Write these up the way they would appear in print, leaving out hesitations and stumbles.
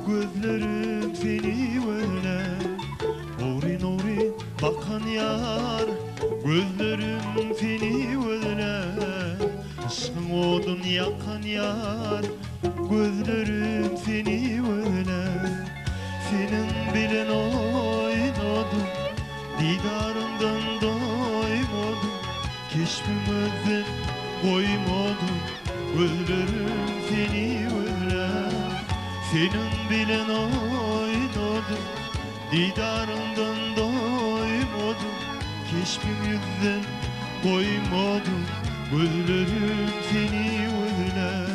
gözlerim seni öyle. Orin orin bakan yar, gözlerim seni öyle. Aşkın odun yakan yar, gözlerim seni öyle. Senin bilen oynadım, didarından doymadım. Keşfimizden koymadım, gözlerim seni öyle. Senin bilen oynadım, didarından doymadım. Keşfimizden koymadım, gözlerim seni öyle.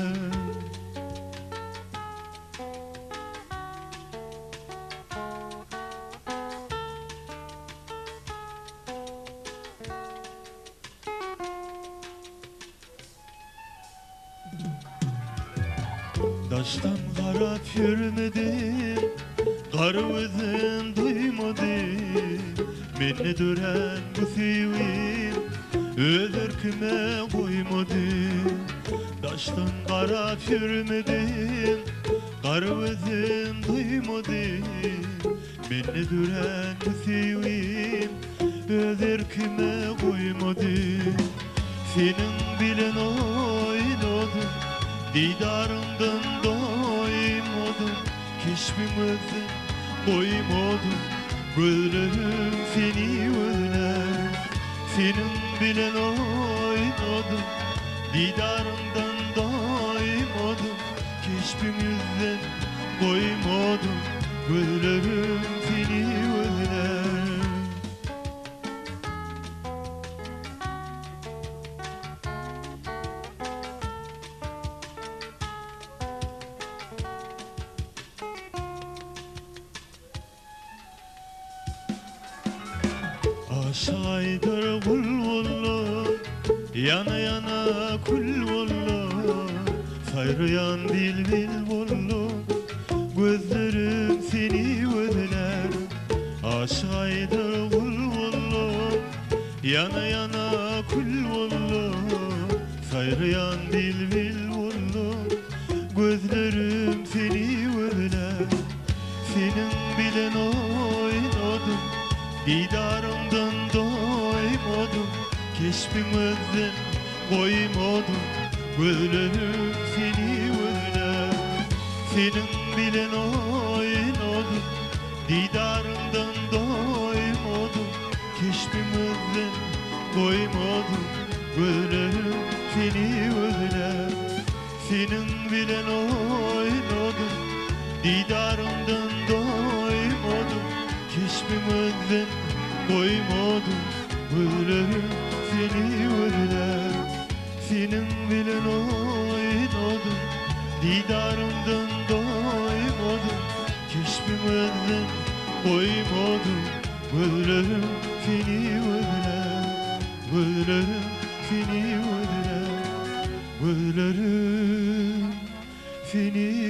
Taştan karap yürümedim, karvızın duymadım. Beni dören bu sevim, öder kime koymadım. Taştan karap yürümedim, karvızın duymadım. Beni dören bu sevim, öder kime koymadım. Senin bilen oynadım, didarından doymadım. Keşfimizden koymadım, gözlerim seni öyle. Senin bilen oynadım, didarından doymadım. Keşfimizden koymadım, gözlerim seni öyle. Aşaydır kul valla, yana yana kul valla. Sayrayan bil valla, gözlerim seni ödeler. Aşaydır kul valla, yana yana kul valla. Sayrayan bil valla, gözlerim seni ödeler. Senin bilen oynadım, didarımdan doymadım. Keşfimizden koymadım, gözlerim seni öyle. Senin bilen oynadım, didarımdan doymadım. Keşfimizden koymadım, gözlerim seni öyle. Senin bilen oynadım, didarımdan doymadım. Keşfimizden koymadım, gözlerim seni öyle. Senin bilen oynadım, didarımdan doymadım. Keşfimizden koymadım, gözlerim seni öyle. Gözlerim seni öyle. Gözlerim seni